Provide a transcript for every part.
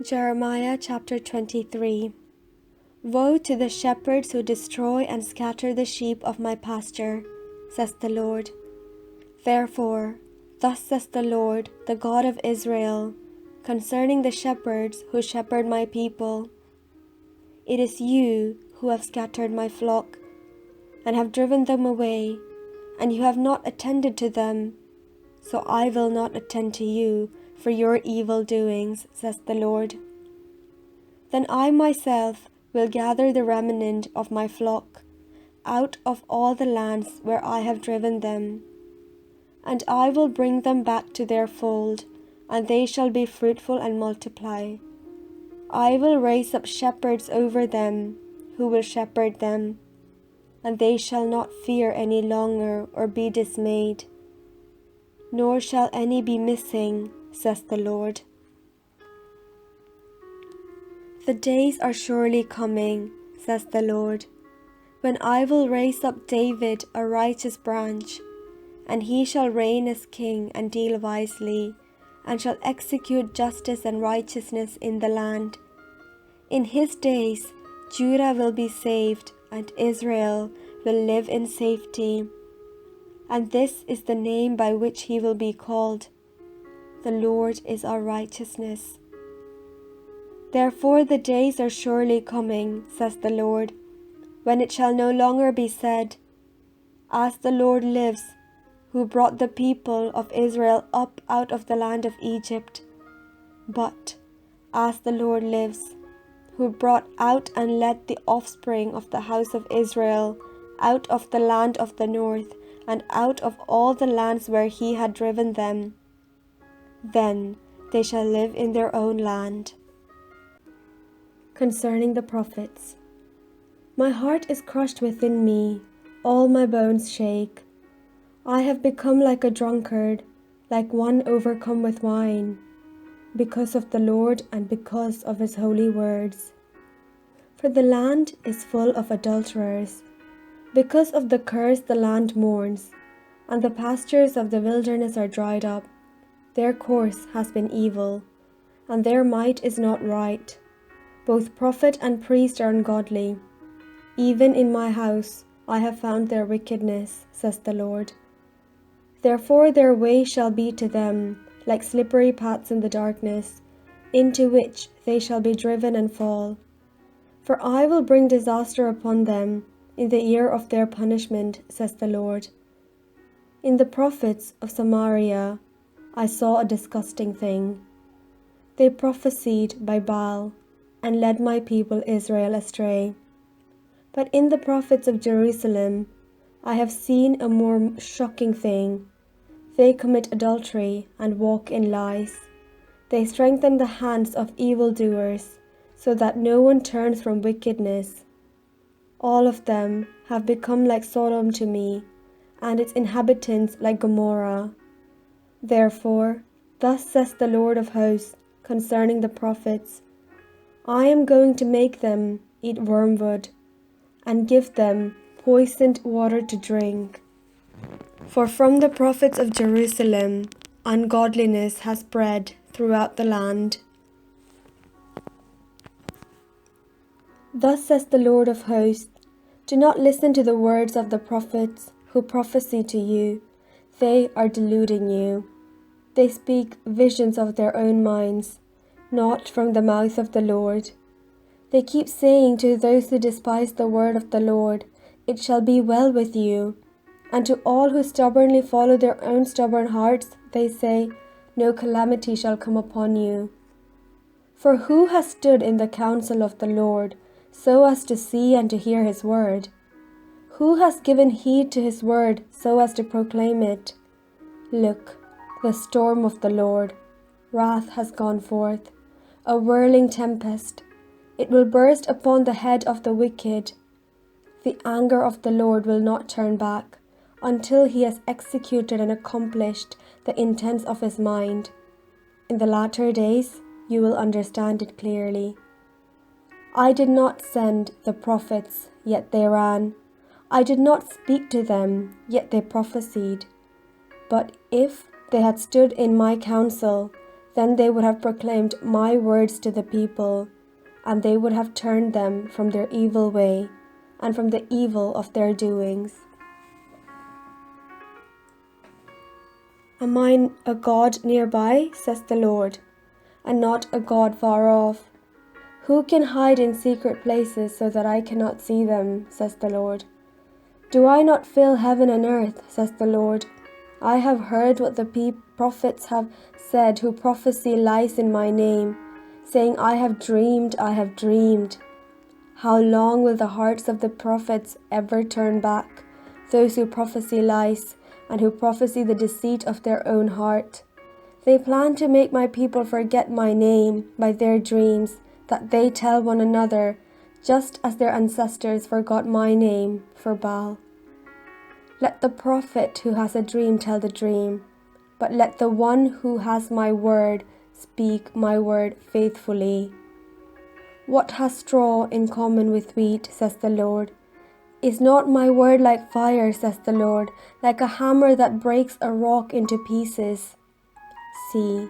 Jeremiah chapter 23. Woe to the shepherds who destroy and scatter the sheep of my pasture, says the Lord. Therefore, thus says the Lord, the God of Israel, concerning the shepherds who shepherd my people. It is you who have scattered my flock, and have driven them away, and you have not attended to them. So I will not attend to you for your evil doings, says the Lord. Then I myself will gather the remnant of my flock out of all the lands where I have driven them, and I will bring them back to their fold, and they shall be fruitful and multiply. I will raise up shepherds over them, who will shepherd them, and they shall not fear any longer or be dismayed, nor shall any be missing, says the Lord. The days are surely coming, says the Lord, when I will raise up David a righteous branch, and he shall reign as king and deal wisely, and shall execute justice and righteousness in the land. In his days Judah will be saved, and Israel will live in safety. And this is the name by which he will be called: The Lord is our righteousness. Therefore the days are surely coming, says the Lord, when it shall no longer be said, As the Lord lives, who brought the people of Israel up out of the land of Egypt, but, As the Lord lives, who brought out and led the offspring of the house of Israel out of the land of the north, and out of all the lands where he had driven them. Then they shall live in their own land. Concerning the prophets. My heart is crushed within me, all my bones shake. I have become like a drunkard, like one overcome with wine, because of the Lord and because of his holy words. For the land is full of adulterers. Because of the curse the land mourns, and the pastures of the wilderness are dried up. Their course has been evil, and their might is not right. Both prophet and priest are ungodly. Even in my house I have found their wickedness, says the Lord. Therefore their way shall be to them like slippery paths in the darkness, into which they shall be driven and fall. For I will bring disaster upon them in the year of their punishment, says the Lord. In the prophets of Samaria I saw a disgusting thing. They prophesied by Baal, and led my people Israel astray. But in the prophets of Jerusalem I have seen a more shocking thing. They commit adultery and walk in lies. They strengthen the hands of evildoers, so that no one turns from wickedness. All of them have become like Sodom to me, and its inhabitants like Gomorrah. Therefore, thus says the Lord of hosts concerning the prophets, I am going to make them eat wormwood, and give them poisoned water to drink. For from the prophets of Jerusalem ungodliness has spread throughout the land. Thus says the Lord of hosts, do not listen to the words of the prophets who prophesy to you. They are deluding you. They speak visions of their own minds, not from the mouth of the Lord. They keep saying to those who despise the word of the Lord, it shall be well with you. And to all who stubbornly follow their own stubborn hearts, they say, no calamity shall come upon you. For who has stood in the counsel of the Lord, so as to see and to hear his word? Who has given heed to his word, so as to proclaim it? Look, the storm of the Lord, wrath has gone forth, a whirling tempest. It will burst upon the head of the wicked. The anger of the Lord will not turn back, until he has executed and accomplished the intents of his mind. In the latter days you will understand it clearly. I did not send the prophets, yet they ran. I did not speak to them, yet they prophesied. But if they had stood in my counsel, Then they would have proclaimed my words to the people, and they would have turned them from their evil way and from the evil of their doings. Am I a God nearby, says the Lord, and not a God far off? Who can hide in secret places so that I cannot see them, says the Lord? Do I not fill heaven and earth, says the Lord? I have heard what the prophets have said who prophesy lies in my name, saying, I have dreamed, I have dreamed. How long will the hearts of the prophets ever turn back, those who prophesy lies and who prophesy the deceit of their own heart? They plan to make my people forget my name by their dreams that they tell one another, just as their ancestors forgot my name for Baal. Let the prophet who has a dream tell the dream, but let the one who has my word speak my word faithfully. What has straw in common with wheat, says the Lord? Is not my word like fire, says the Lord, like a hammer that breaks a rock into pieces? See,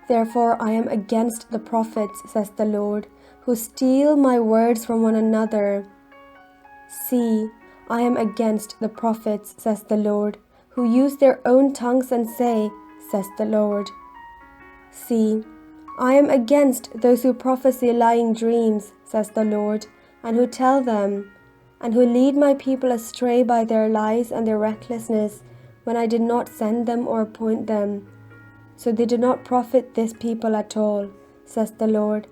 therefore I am against the prophets, says the Lord, who steal my words from one another. See, I am against the prophets, says the Lord, who use their own tongues and say, says the Lord. See, I am against those who prophesy lying dreams, says the Lord, and who tell them, and who lead my people astray by their lies and their recklessness, when I did not send them or appoint them. So they do not profit this people at all, says the Lord.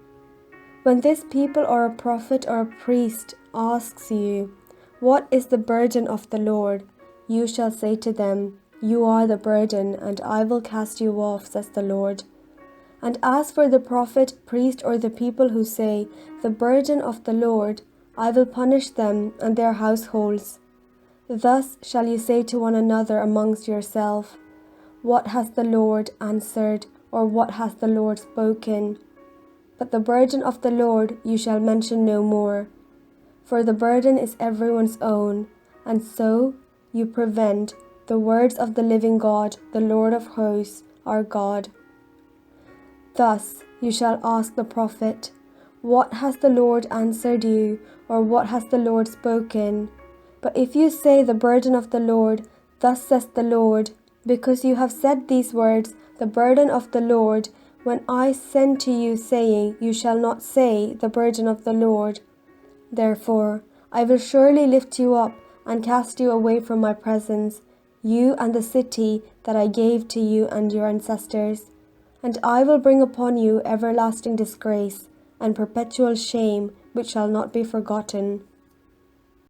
When this people or a prophet or a priest asks you, what is the burden of the Lord? You shall say to them, you are the burden, and I will cast you off, says the Lord. And as for the prophet, priest, or the people who say, the burden of the Lord, I will punish them and their households. Thus shall you say to one another amongst yourself, what has the Lord answered, or what has the Lord spoken? But the burden of the Lord you shall mention no more. For the burden is everyone's own, and so you prevent the words of the living God, the Lord of hosts, our God. Thus you shall ask the prophet, what has the Lord answered you, or what has the Lord spoken? But if you say the burden of the Lord, thus says the Lord, because you have said these words, the burden of the Lord, when I send to you saying, you shall not say the burden of the Lord. Therefore, I will surely lift you up and cast you away from my presence, you and the city that I gave to you and your ancestors. And I will bring upon you everlasting disgrace and perpetual shame which shall not be forgotten.